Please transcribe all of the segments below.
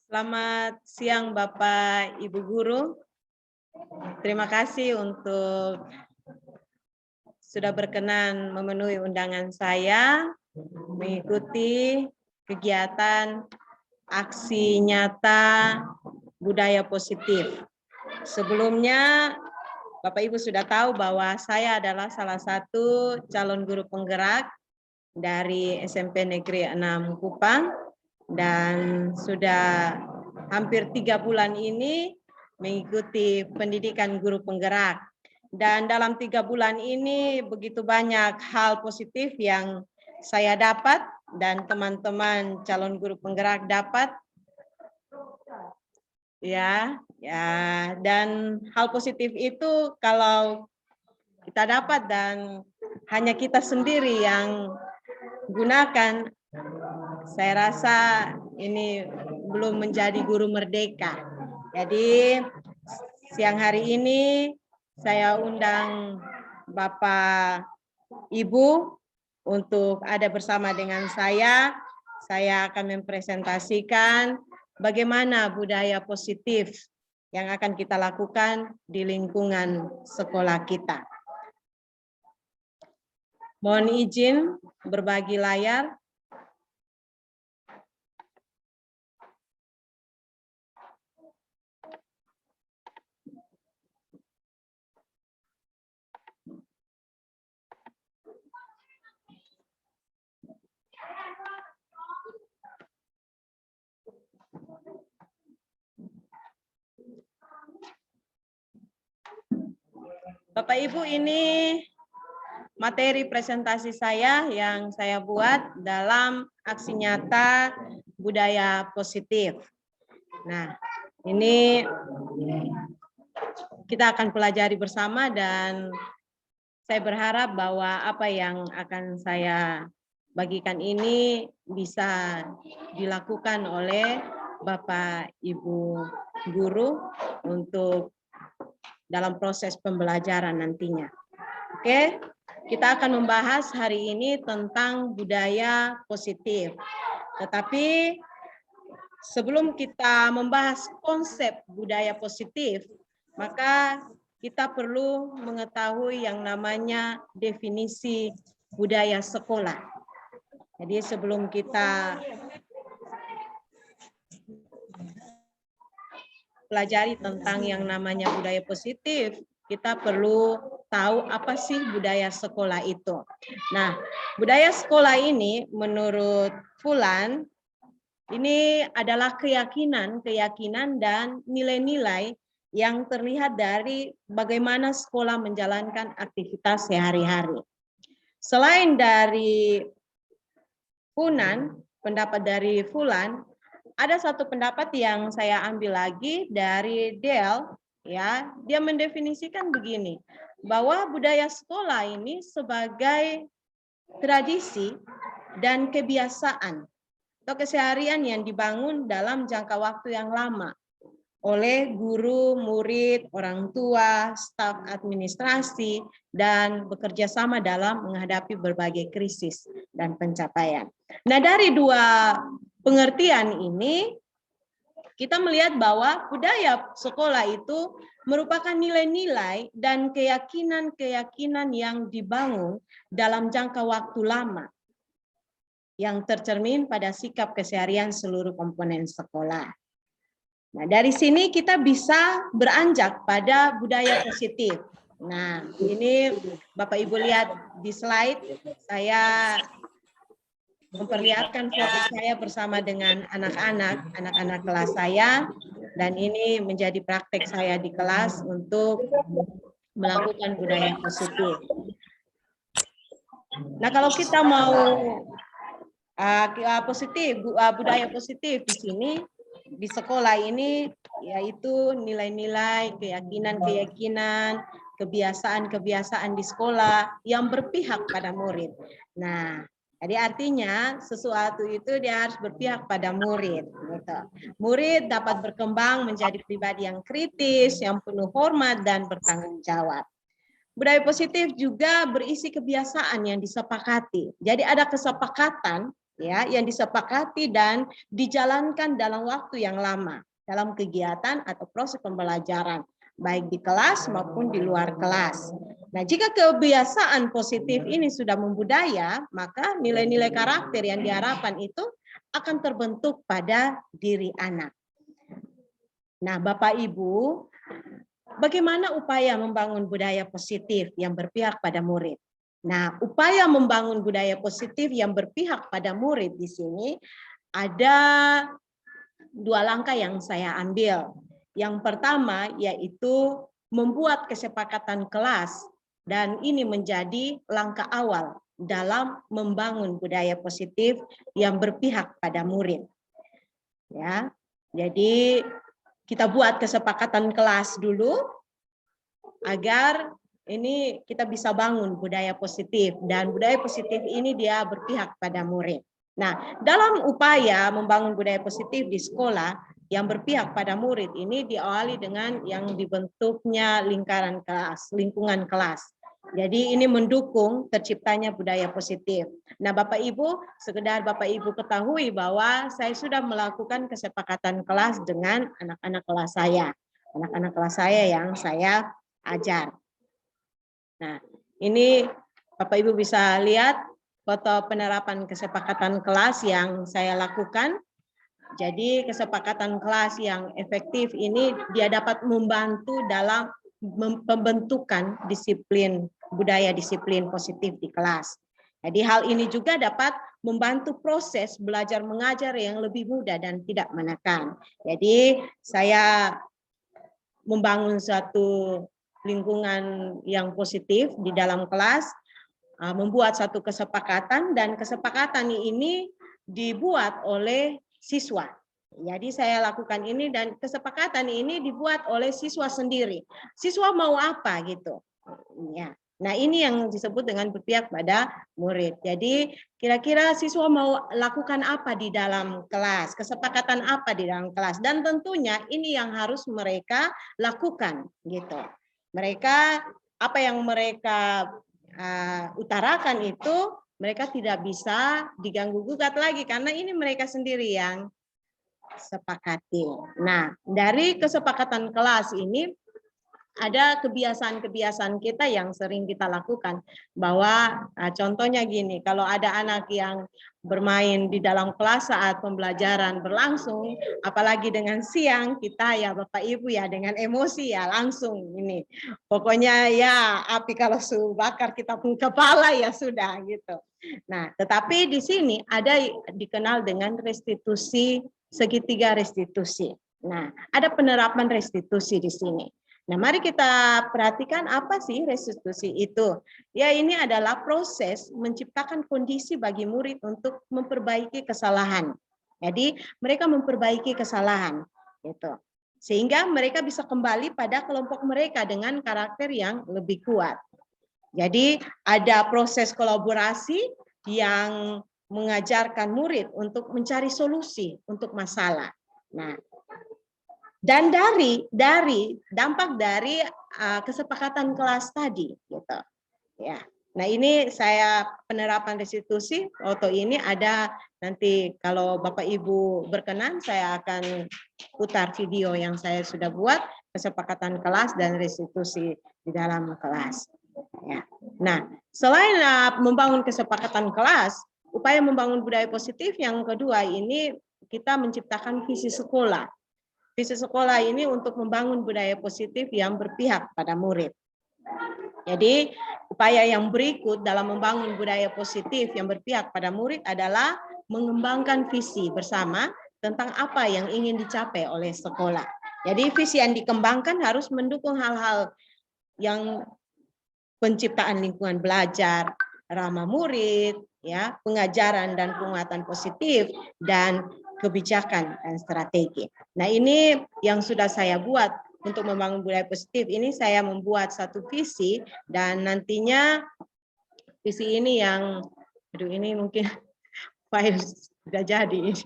Selamat siang Bapak Ibu Guru. Terima kasih untuk sudah berkenan memenuhi undangan saya mengikuti kegiatan aksi nyata budaya positif. Sebelumnya Bapak Ibu sudah tahu bahwa saya adalah salah satu calon guru penggerak dari SMP Negeri 6 Kupang dan sudah hampir 3 bulan ini mengikuti pendidikan guru penggerak. Dan dalam 3 bulan ini begitu banyak hal positif yang saya dapat dan teman-teman calon guru penggerak dapat. Ya, dan hal positif itu kalau kita dapat dan hanya kita sendiri yang gunakan, saya rasa ini belum menjadi guru merdeka. Jadi siang hari ini saya undang Bapak Ibu untuk ada bersama dengan saya. Saya akan mempresentasikan bagaimana budaya positif yang akan kita lakukan di lingkungan sekolah kita. Mohon izin berbagi layar. Bapak Ibu, ini materi presentasi saya yang saya buat dalam aksi nyata budaya positif. Nah, ini kita akan pelajari bersama dan saya berharap bahwa apa yang akan saya bagikan ini bisa dilakukan oleh Bapak Ibu guru untuk dalam proses pembelajaran nantinya. Oke, kita akan membahas hari ini tentang budaya positif. Tetapi sebelum kita membahas konsep budaya positif, maka kita perlu mengetahui yang namanya definisi budaya sekolah. Jadi sebelum kita pelajari tentang yang namanya budaya positif, kita perlu tahu apa sih budaya sekolah itu. Nah, budaya sekolah ini menurut Fulan, ini adalah keyakinan dan nilai-nilai yang terlihat dari bagaimana sekolah menjalankan aktivitas sehari-hari. Selain dari Funan, pendapat dari Fulan, ada satu pendapat yang saya ambil lagi dari Dell, ya, dia mendefinisikan begini, bahwa budaya sekolah ini sebagai tradisi dan kebiasaan atau keseharian yang dibangun dalam jangka waktu yang lama oleh guru, murid, orang tua, staf administrasi, dan bekerja sama dalam menghadapi berbagai krisis dan pencapaian. Nah, dari dua pengertian ini, kita melihat bahwa budaya sekolah itu merupakan nilai-nilai dan keyakinan-keyakinan yang dibangun dalam jangka waktu lama, yang tercermin pada sikap keseharian seluruh komponen sekolah. Nah, dari sini kita bisa beranjak pada budaya positif. Nah, ini Bapak Ibu lihat di slide, saya memperlihatkan foto saya bersama dengan anak-anak kelas saya, dan ini menjadi praktek saya di kelas untuk melakukan budaya positif. Nah, kalau kita mau budaya positif di sini, di sekolah ini, yaitu nilai-nilai, keyakinan-keyakinan, kebiasaan-kebiasaan di sekolah yang berpihak pada murid. Nah, jadi artinya sesuatu itu dia harus berpihak pada murid. Gitu. Murid dapat berkembang menjadi pribadi yang kritis, yang penuh hormat dan bertanggung jawab. Budaya positif juga berisi kebiasaan yang disepakati. Jadi ada kesepakatan ya yang disepakati dan dijalankan dalam waktu yang lama dalam kegiatan atau proses pembelajaran baik di kelas maupun di luar kelas. Nah, jika kebiasaan positif ini sudah membudaya, maka nilai-nilai karakter yang diharapkan itu akan terbentuk pada diri anak. Nah, Bapak Ibu, bagaimana upaya membangun budaya positif yang berpihak pada murid? Nah, upaya membangun budaya positif yang berpihak pada murid di sini ada 2 langkah yang saya ambil. Yang pertama yaitu membuat kesepakatan kelas, dan ini menjadi langkah awal dalam membangun budaya positif yang berpihak pada murid. Ya, jadi kita buat kesepakatan kelas dulu agar ini kita bisa bangun budaya positif, dan budaya positif ini dia berpihak pada murid. Nah, dalam upaya membangun budaya positif di sekolah yang berpihak pada murid ini diawali dengan yang dibentuknya lingkaran kelas, lingkungan kelas. Jadi ini mendukung terciptanya budaya positif. Nah, Bapak Ibu, sekedar Bapak Ibu ketahui bahwa saya sudah melakukan kesepakatan kelas dengan anak-anak kelas saya. Anak-anak kelas saya yang saya ajar. Nah, ini Bapak Ibu bisa lihat foto penerapan kesepakatan kelas yang saya lakukan. Jadi kesepakatan kelas yang efektif ini dia dapat membantu dalam pembentukan disiplin, budaya disiplin positif di kelas. Jadi hal ini juga dapat membantu proses belajar mengajar yang lebih mudah dan tidak menekan. Jadi saya membangun suatu lingkungan yang positif di dalam kelas, membuat satu kesepakatan, dan kesepakatan ini dibuat oleh siswa. Jadi saya lakukan ini dan kesepakatan ini dibuat oleh siswa sendiri. Siswa mau apa gitu. Ya. Nah, ini yang disebut dengan berpihak pada murid. Jadi kira-kira siswa mau lakukan apa di dalam kelas, kesepakatan apa di dalam kelas, dan tentunya ini yang harus mereka lakukan gitu. Mereka apa yang mereka utarakan itu mereka tidak bisa diganggu gugat lagi karena ini mereka sendiri yang sepakati. Nah, dari kesepakatan kelas ini ada kebiasaan-kebiasaan kita yang sering kita lakukan, bahwa contohnya gini, kalau ada anak yang bermain di dalam kelas saat pembelajaran berlangsung, apalagi dengan siang, kita ya Bapak Ibu ya dengan emosi ya langsung ini, pokoknya ya api kalau suhu bakar kita pun kepala ya sudah gitu. Nah, tetapi di sini ada dikenal dengan restitusi segitiga restitusi. Nah, ada penerapan restitusi di sini. Nah, mari kita perhatikan apa sih restitusi itu. Ya, ini adalah proses menciptakan kondisi bagi murid untuk memperbaiki kesalahan. Jadi, mereka memperbaiki kesalahan gitu. Sehingga mereka bisa kembali pada kelompok mereka dengan karakter yang lebih kuat. Jadi, ada proses kolaborasi yang mengajarkan murid untuk mencari solusi untuk masalah. Nah, dan dari dampak dari kesepakatan kelas tadi gitu ya. Nah, ini saya penerapan restitusi foto ini ada, nanti kalau Bapak Ibu berkenan saya akan putar video yang saya sudah buat kesepakatan kelas dan restitusi di dalam kelas ya. Nah, selain membangun kesepakatan kelas, upaya membangun budaya positif yang kedua ini kita menciptakan visi sekolah. Visi sekolah ini untuk membangun budaya positif yang berpihak pada murid. Jadi, upaya yang berikut dalam membangun budaya positif yang berpihak pada murid adalah mengembangkan visi bersama tentang apa yang ingin dicapai oleh sekolah. Jadi, visi yang dikembangkan harus mendukung hal-hal yang penciptaan lingkungan belajar ramah murid, ya, pengajaran dan penguatan positif, dan kebijakan dan strategi. Nah, ini yang sudah saya buat untuk membangun budaya positif. Ini saya membuat satu visi dan nantinya visi ini yang, aduh ini mungkin file sudah jadi.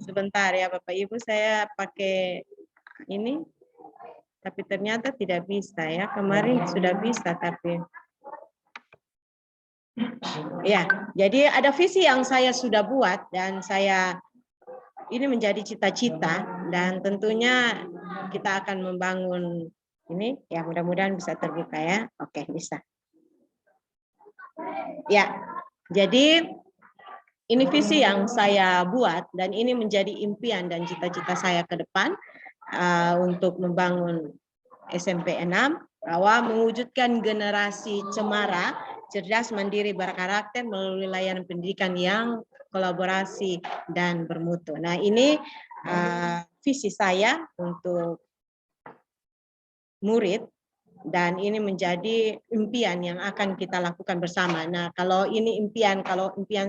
Sebentar ya Bapak Ibu, saya pakai ini, tapi ternyata tidak bisa ya. Kemarin sudah bisa tapi. Ya, jadi ada visi yang saya sudah buat dan ini menjadi cita-cita dan tentunya kita akan membangun ini ya, mudah-mudahan bisa terbuka ya. Oke, bisa. Ya, jadi ini visi yang saya buat dan ini menjadi impian dan cita-cita saya ke depan untuk membangun SMP 6 bahwa mewujudkan generasi cemara, cerdas, mandiri, berkarakter melalui layanan pendidikan yang kolaborasi dan bermutu. Nah, ini visi saya untuk murid dan ini menjadi impian yang akan kita lakukan bersama. Nah, kalau impian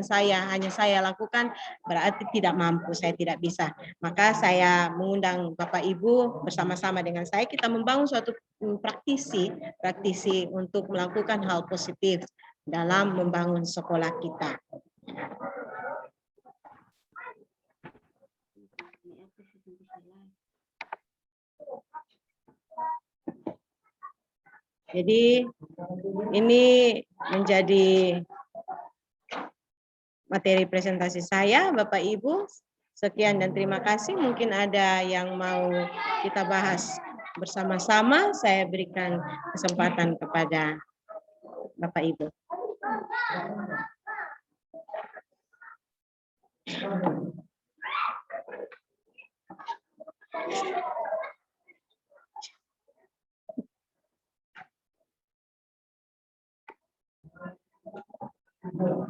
saya hanya saya lakukan, berarti tidak mampu, saya tidak bisa. Maka saya mengundang Bapak Ibu bersama-sama dengan saya, kita membangun suatu praktisi untuk melakukan hal positif dalam membangun sekolah kita. Jadi ini menjadi materi presentasi saya, Bapak Ibu. Sekian dan terima kasih. Mungkin ada yang mau kita bahas bersama-sama. Saya berikan kesempatan kepada Bapak Ibu.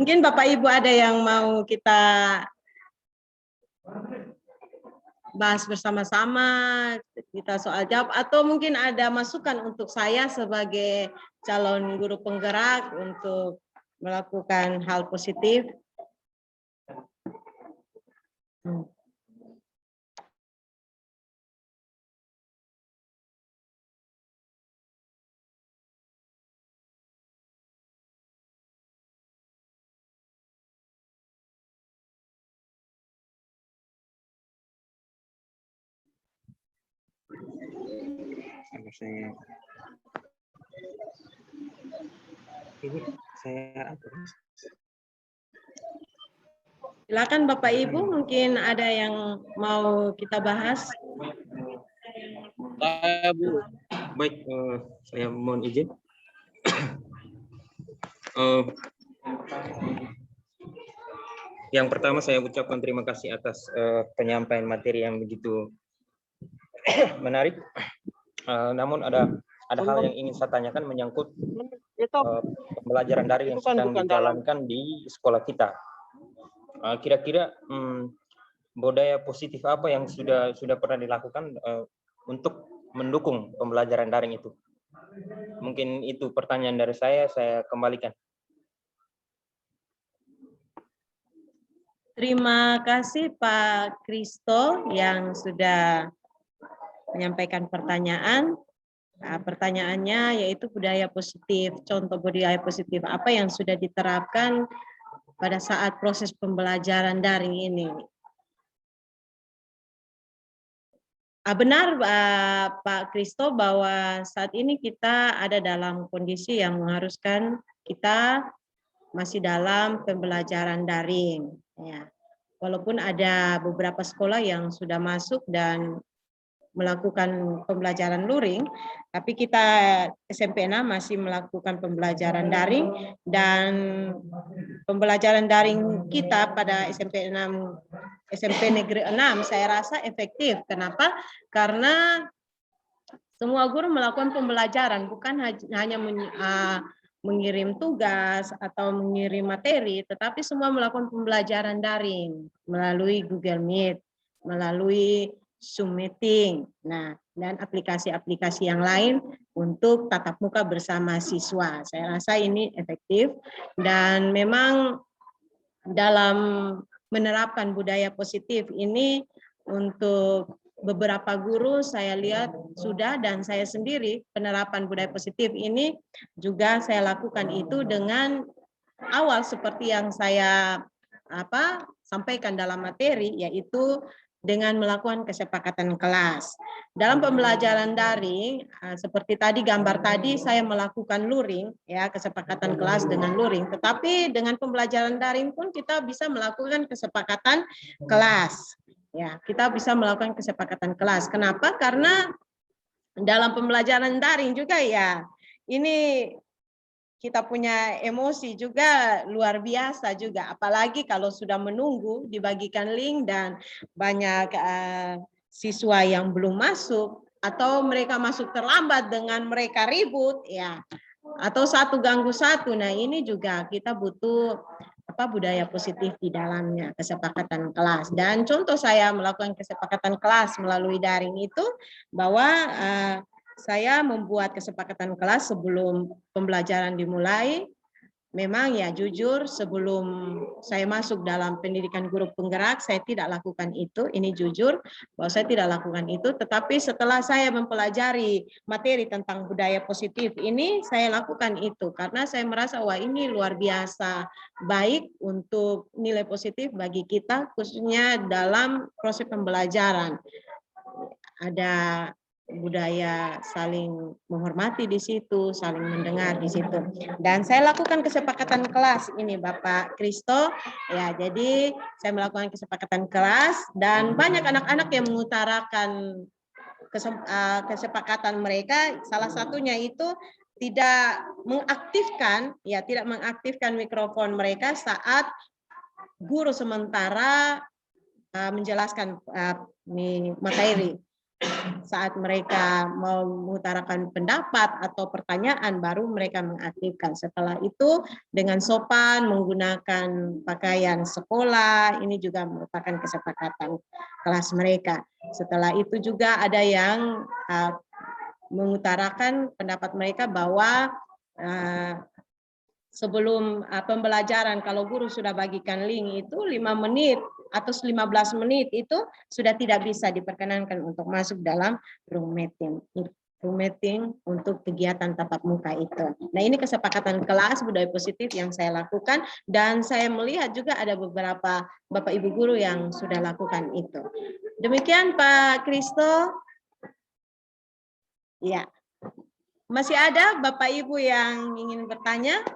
Mungkin Bapak Ibu ada yang mau kita bahas bersama-sama, kita soal jawab, atau mungkin ada masukan untuk saya sebagai calon guru penggerak untuk melakukan hal positif. Silakan Bapak Ibu, mungkin ada yang mau kita bahas. Bu. Baik, saya mohon izin. Yang pertama saya ucapkan terima kasih atas penyampaian materi yang begitu menarik. Namun ada hal yang ingin saya tanyakan menyangkut pembelajaran daring yang sedang dijalankan di sekolah kita. Kira-kira budaya positif apa yang sudah pernah dilakukan untuk mendukung pembelajaran daring itu? Mungkin itu pertanyaan dari saya kembalikan. Terima kasih Pak Kristo yang sudah menyampaikan pertanyaan. Pertanyaannya yaitu budaya positif, contoh budaya positif apa yang sudah diterapkan pada saat proses pembelajaran daring ini. Benar Pak Kristo bahwa saat ini kita ada dalam kondisi yang mengharuskan kita masih dalam pembelajaran daring. Ya. Walaupun ada beberapa sekolah yang sudah masuk dan melakukan pembelajaran luring, tapi kita SMP 6 masih melakukan pembelajaran daring, dan pembelajaran daring kita pada SMP Negeri 6 saya rasa efektif. Kenapa? Karena semua guru melakukan pembelajaran, bukan hanya mengirim tugas atau mengirim materi, tetapi semua melakukan pembelajaran daring melalui Google Meet, melalui Zoom meeting, dan aplikasi-aplikasi yang lain untuk tatap muka bersama siswa. Saya rasa ini efektif dan memang dalam menerapkan budaya positif ini untuk beberapa guru saya lihat sudah, dan saya sendiri penerapan budaya positif ini juga saya lakukan itu dengan awal seperti yang saya sampaikan dalam materi, yaitu dengan melakukan kesepakatan kelas. Dalam pembelajaran daring, seperti tadi gambar tadi saya melakukan luring, ya kesepakatan kelas dengan luring. Tetapi dengan pembelajaran daring pun kita bisa melakukan kesepakatan kelas. Ya, kita bisa melakukan kesepakatan kelas. Kenapa? Karena dalam pembelajaran daring juga ya, ini kita punya emosi juga luar biasa juga. Apalagi kalau sudah menunggu dibagikan link dan banyak siswa yang belum masuk atau mereka masuk terlambat dengan mereka ribut ya, atau satu ganggu satu. Nah ini juga kita butuh budaya positif di dalamnya, kesepakatan kelas. Dan contoh saya melakukan kesepakatan kelas melalui daring itu bahwa saya membuat kesepakatan kelas sebelum pembelajaran dimulai. Memang ya jujur sebelum saya masuk dalam pendidikan guru penggerak saya tidak lakukan itu, ini jujur bahwa saya tidak lakukan itu, tetapi setelah saya mempelajari materi tentang budaya positif ini saya lakukan itu karena saya merasa wah ini luar biasa baik untuk nilai positif bagi kita khususnya dalam proses pembelajaran. Ada budaya saling menghormati di situ, saling mendengar di situ. Dan saya lakukan kesepakatan kelas ini Bapak Kristo. Ya, jadi saya melakukan kesepakatan kelas dan banyak anak-anak yang mengutarakan kesepakatan mereka. Salah satunya itu tidak mengaktifkan mikrofon mereka saat guru sementara menjelaskan materi. Saat mereka mau mengutarakan pendapat atau pertanyaan baru mereka mengaktifkan. Setelah itu dengan sopan menggunakan pakaian sekolah, ini juga merupakan kesepakatan kelas mereka. Setelah itu juga ada yang mengutarakan pendapat mereka bahwa sebelum pembelajaran kalau guru sudah bagikan link itu 5 menit atau 15 menit itu sudah tidak bisa diperkenankan untuk masuk dalam room meeting untuk kegiatan tatap muka itu. Nah ini kesepakatan kelas budaya positif yang saya lakukan dan saya melihat juga ada beberapa Bapak Ibu guru yang sudah lakukan itu. Demikian Pak Kristo. Ya. Masih ada Bapak Ibu yang ingin bertanya?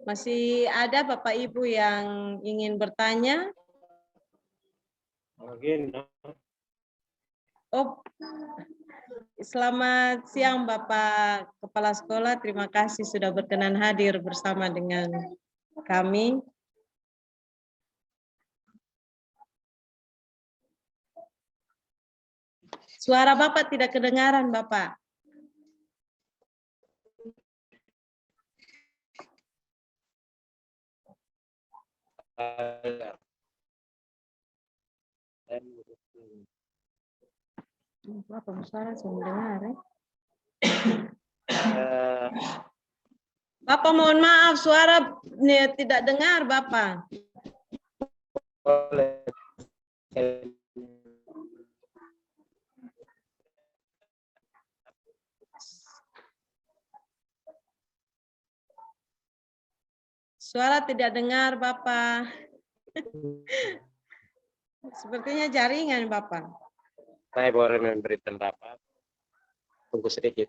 Masih ada Bapak Ibu yang ingin bertanya? Oh, selamat siang Bapak Kepala Sekolah. Terima kasih sudah berkenan hadir bersama dengan kami. Suara Bapak tidak kedengaran, Bapak. Bapak suara saya mendengar. Bapak mohon maaf, suara tidak dengar, Bapak. Suara tidak dengar, Bapak. Sepertinya jaringan, Bapak. Saya boleh memberi pendapat. Tunggu sedikit.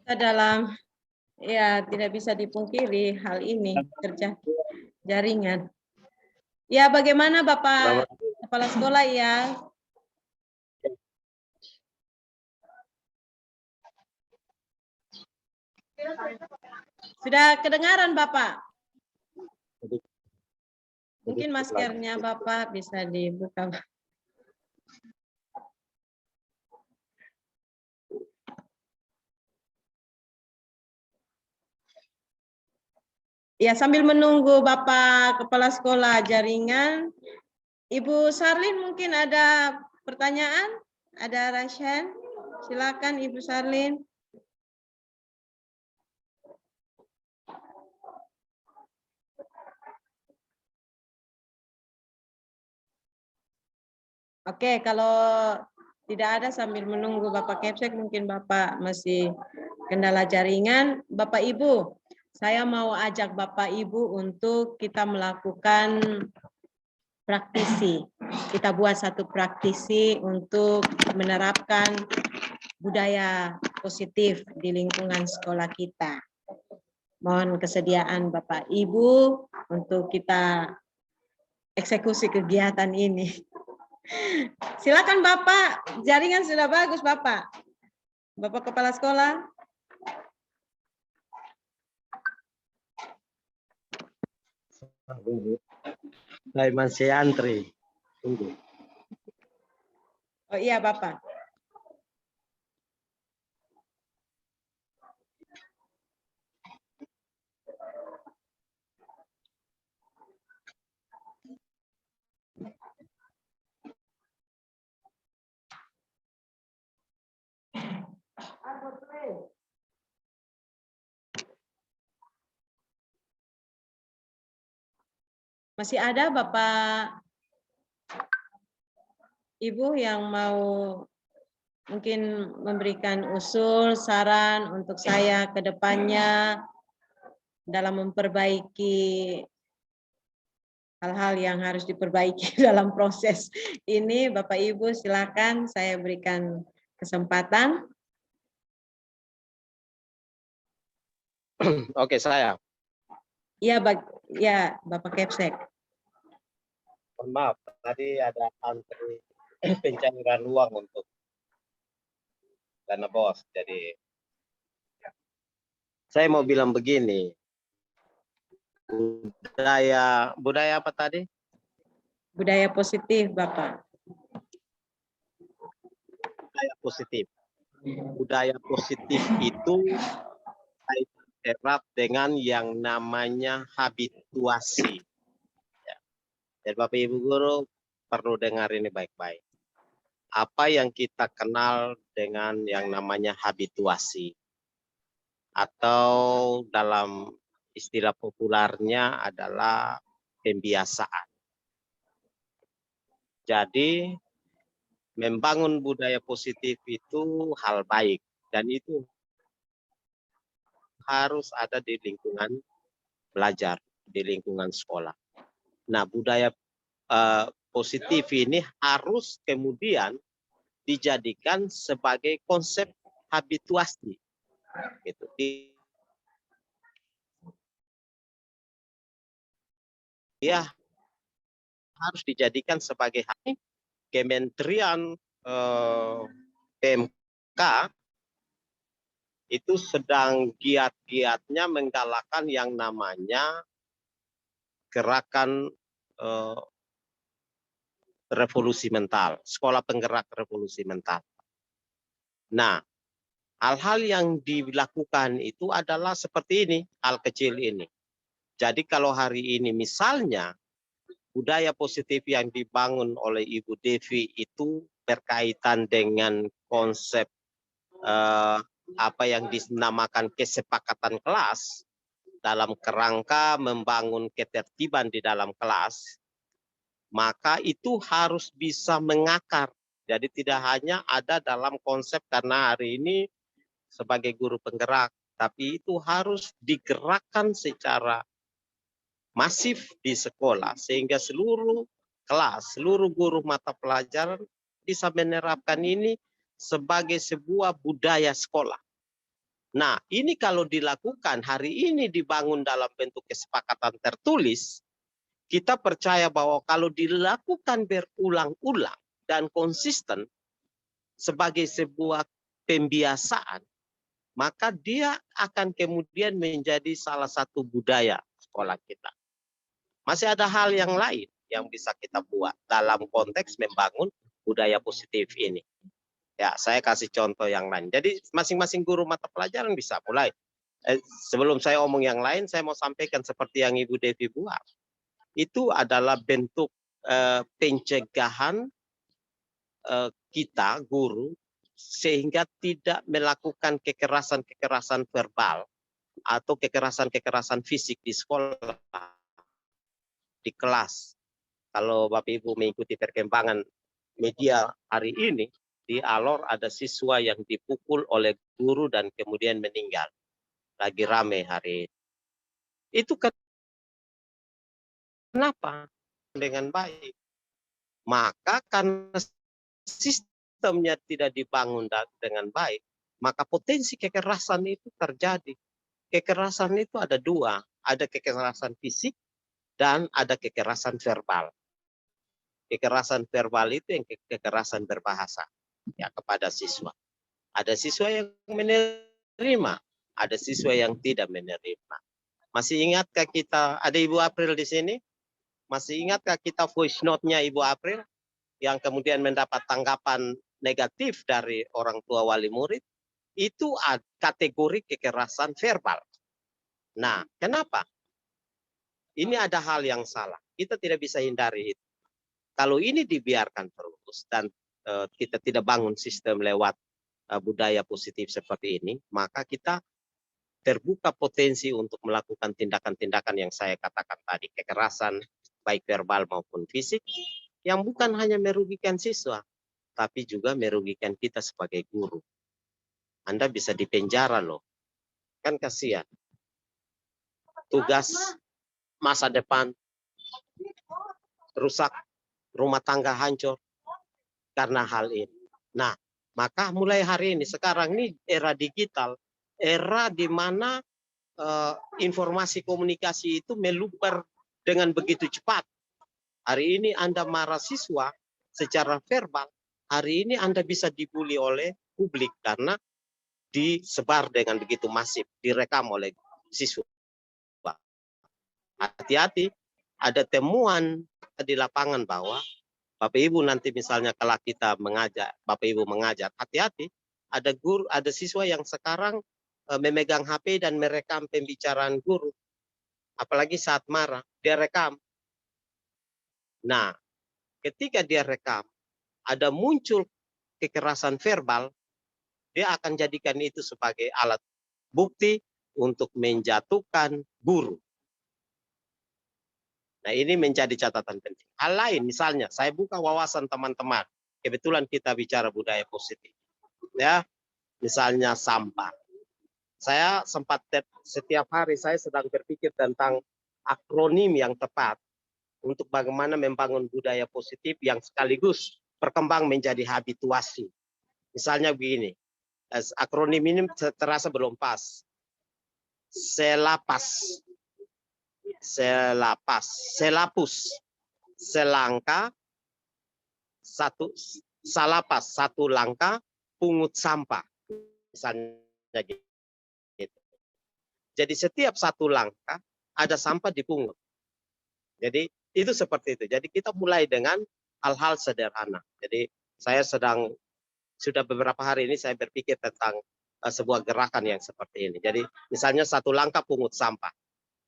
Kita dalam, ya tidak bisa dipungkiri hal ini terjadi jaringan. Ya, bagaimana Bapak Selamat. Kepala Sekolah ya? Sudah kedengaran Bapak? Mungkin maskernya Bapak bisa dibuka. Ya, sambil menunggu Bapak Kepala Sekolah jaringan, Ibu Sarlin mungkin ada pertanyaan? Ada Rasyan? Silakan Ibu Sarlin. Oke, kalau tidak ada sambil menunggu Bapak Kepsek, mungkin Bapak masih kendala jaringan. Bapak Ibu, saya mau ajak Bapak Ibu untuk kita melakukan praktisi. Kita buat satu praktisi untuk menerapkan budaya positif di lingkungan sekolah kita. Mohon kesediaan Bapak Ibu untuk kita eksekusi kegiatan ini. Silakan Bapak, jaringan sudah bagus Bapak. Bapak Kepala Sekolah. Saya masih antri. Tunggu. Oh iya Bapak. Masih ada Bapak Ibu yang mau mungkin memberikan usul, saran untuk saya ke depannya dalam memperbaiki hal-hal yang harus diperbaiki dalam proses ini. Bapak Ibu silakan, saya berikan kesempatan. Oke, saya. Iya, ya, Bapak Kepsek. Mohon maaf, tadi ada antri pencairan uang untuk dana bos. Jadi saya mau bilang begini, budaya apa tadi? Budaya positif, Bapak. Budaya positif. Budaya positif itu kaitan erat dengan yang namanya habituasi. Ya. Dan Bapak Ibu Guru perlu dengar ini baik-baik. Apa yang kita kenal dengan yang namanya habituasi, atau dalam istilah populernya adalah pembiasaan. Jadi membangun budaya positif itu hal baik, dan itu harus ada di lingkungan belajar, di lingkungan sekolah. Nah, budaya positif ini harus kemudian dijadikan sebagai konsep habituasi. Gitu. Dia harus dijadikan sebagai Kementerian PMK itu sedang giat-giatnya menggalakkan yang namanya gerakan revolusi mental, sekolah penggerak revolusi mental. Nah, hal-hal yang dilakukan itu adalah seperti ini, hal kecil ini. Jadi kalau hari ini misalnya budaya positif yang dibangun oleh Ibu Devi itu berkaitan dengan konsep apa yang dinamakan kesepakatan kelas dalam kerangka membangun ketertiban di dalam kelas, maka itu harus bisa mengakar. Jadi tidak hanya ada dalam konsep karena hari ini sebagai guru penggerak, tapi itu harus digerakkan secara masif di sekolah sehingga seluruh kelas, seluruh guru mata pelajaran bisa menerapkan ini sebagai sebuah budaya sekolah. Nah, ini kalau dilakukan hari ini dibangun dalam bentuk kesepakatan tertulis, kita percaya bahwa kalau dilakukan berulang-ulang dan konsisten sebagai sebuah pembiasaan, maka dia akan kemudian menjadi salah satu budaya sekolah kita. Masih ada hal yang lain yang bisa kita buat dalam konteks membangun budaya positif ini. Ya, saya kasih contoh yang lain. Jadi masing-masing guru mata pelajaran bisa mulai. Sebelum saya omong yang lain, saya mau sampaikan seperti yang Ibu Devi buat. Itu adalah bentuk pencegahan kita, guru, sehingga tidak melakukan kekerasan-kekerasan verbal atau kekerasan-kekerasan fisik di sekolah, di kelas. Kalau Bapak Ibu mengikuti perkembangan media hari ini, di Alor ada siswa yang dipukul oleh guru dan kemudian meninggal. Lagi rame hari ini. Itu kenapa? Dengan baik. Maka karena sistemnya tidak dibangun dengan baik, maka potensi kekerasan itu terjadi. Kekerasan itu ada dua, ada kekerasan fisik dan ada kekerasan verbal. Kekerasan verbal itu yang kekerasan berbahasa ya kepada siswa. Ada siswa yang menerima, ada siswa yang tidak menerima. Masih ingatkah kita, ada Ibu April di sini? Masih ingatkah kita voice note-nya Ibu April yang kemudian mendapat tanggapan negatif dari orang tua wali murid? Itu kategori kekerasan verbal. Nah, kenapa? Ini ada hal yang salah. Kita tidak bisa hindari itu. Kalau ini dibiarkan terus dan kita tidak bangun sistem lewat budaya positif seperti ini, maka kita terbuka potensi untuk melakukan tindakan-tindakan yang saya katakan tadi, kekerasan baik verbal maupun fisik, yang bukan hanya merugikan siswa, tapi juga merugikan kita sebagai guru. Anda bisa dipenjara loh, kan kasihan. Tugas masa depan rusak, rumah tangga hancur karena hal ini. Nah, maka mulai hari ini, sekarang ini era digital, era di mana informasi komunikasi itu meluber dengan begitu cepat. Hari ini Anda marah siswa secara verbal, hari ini Anda bisa dibully oleh publik karena disebar dengan begitu masif, direkam oleh siswa. Hati-hati, ada temuan di lapangan bahwa Bapak Ibu nanti misalnya kalau kita mengajar, Bapak Ibu mengajar, hati-hati, ada guru, ada siswa yang sekarang memegang HP dan merekam pembicaraan guru. Apalagi saat marah, dia rekam. Nah, ketika dia rekam, ada muncul kekerasan verbal, dia akan jadikan itu sebagai alat bukti untuk menjatuhkan guru. Nah, ini menjadi catatan penting. Hal lain, misalnya, saya buka wawasan teman-teman. Kebetulan kita bicara budaya positif. Ya, misalnya sampah. Saya sempat setiap hari saya sedang berpikir tentang akronim yang tepat untuk bagaimana membangun budaya positif yang sekaligus berkembang menjadi habituasi. Misalnya begini, akronim ini terasa belum pas. Selapas. Selapus, selangkah, salapas, satu langkah, pungut sampah. Misalnya gitu. Jadi setiap satu langkah ada sampah dipungut. Jadi itu seperti itu. Jadi kita mulai dengan hal-hal sederhana. Jadi saya sudah beberapa hari ini saya berpikir tentang sebuah gerakan yang seperti ini. Jadi misalnya satu langkah pungut sampah.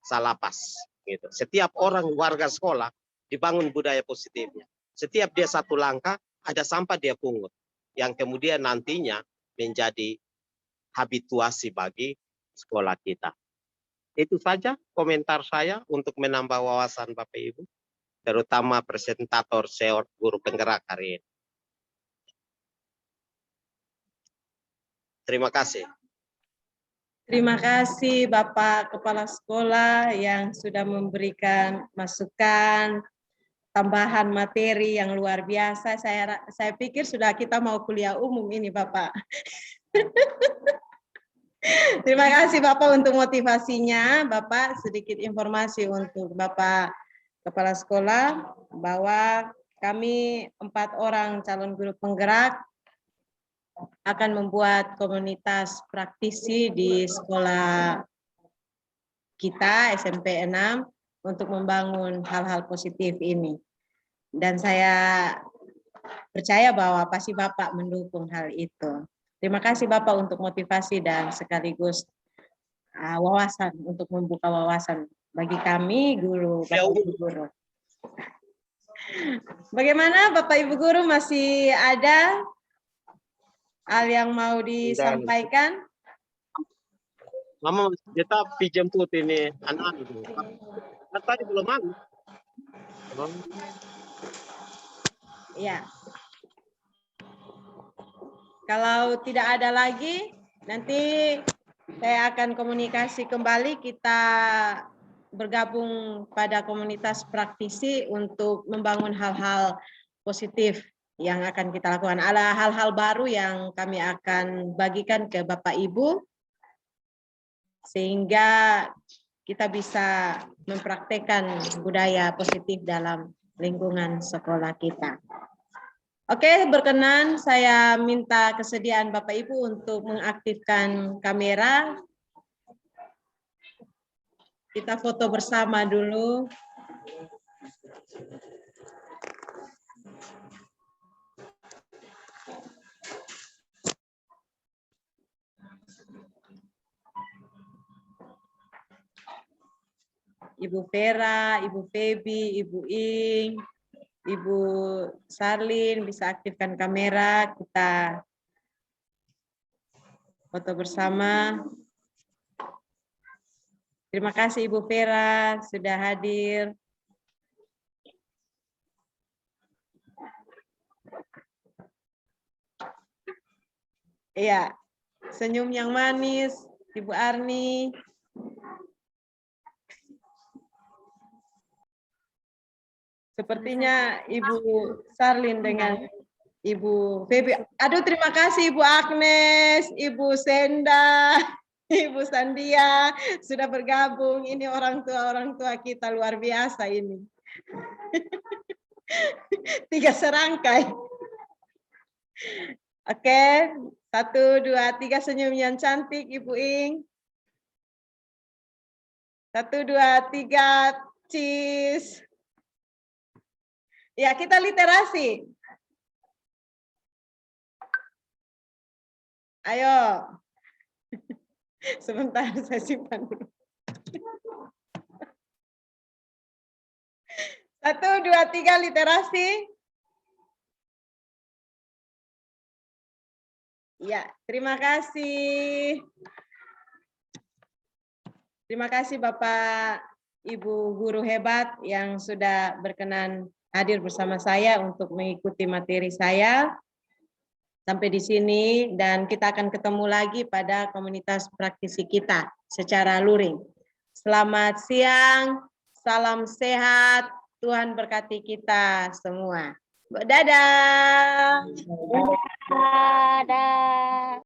Salapas gitu. Setiap orang warga sekolah dibangun budaya positifnya. Setiap dia satu langkah ada sampah dia pungut yang kemudian nantinya menjadi habituasi bagi sekolah kita. Itu saja komentar saya untuk menambah wawasan Bapak Ibu, terutama presentator senior guru penggerak hari ini. Terima kasih. Terima kasih Bapak Kepala Sekolah yang sudah memberikan masukan, tambahan materi yang luar biasa. Saya pikir sudah kita mau kuliah umum ini Bapak. Terima kasih Bapak untuk motivasinya. Bapak, sedikit informasi untuk Bapak kepala sekolah bahwa kami 4 orang calon guru penggerak akan membuat komunitas praktisi di sekolah kita SMP 6 untuk membangun hal-hal positif ini. Dan saya percaya bahwa pasti Bapak mendukung hal itu. Terima kasih Bapak untuk motivasi dan sekaligus wawasan, untuk membuka wawasan bagi kami guru, Bapak Ibu guru. Bagaimana Bapak Ibu guru, masih ada hal yang mau disampaikan? Mama kita jemput ini anak itu. Kan tadi belum ada. Ya. Kalau tidak ada lagi, nanti saya akan komunikasi kembali, kita bergabung pada komunitas praktisi untuk membangun hal-hal positif yang akan kita lakukan. Ada hal-hal baru yang kami akan bagikan ke Bapak Ibu, sehingga kita bisa mempraktekkan budaya positif dalam lingkungan sekolah kita. Oke, berkenan saya minta kesediaan Bapak Ibu untuk mengaktifkan kamera. Kita foto bersama dulu. Ibu Vera, Ibu Feby, Ibu Ing, Ibu Sarlin bisa aktifkan kamera, kita foto bersama. Terima kasih Ibu Vera sudah hadir. Iya, senyum yang manis, Ibu Arni. Sepertinya Ibu Sarlin dengan Ibu Feby. Aduh, terima kasih Ibu Agnes, Ibu Senda, Ibu Sandia sudah bergabung. Ini orang tua kita luar biasa ini. 3 serangkai. Oke, 1, 2, 3 senyum yang cantik Ibu Ing. 1, 2, 3, cheese. Ya, kita literasi. Ayo. Sebentar, saya simpan dulu. 1, 2, 3, literasi. Ya, terima kasih. Terima kasih Bapak Ibu guru hebat yang sudah berkenan hadir bersama saya untuk mengikuti materi saya. Sampai di sini, dan kita akan ketemu lagi pada komunitas praktisi kita secara luring. Selamat siang, salam sehat, Tuhan berkati kita semua. Dadah. Dadah.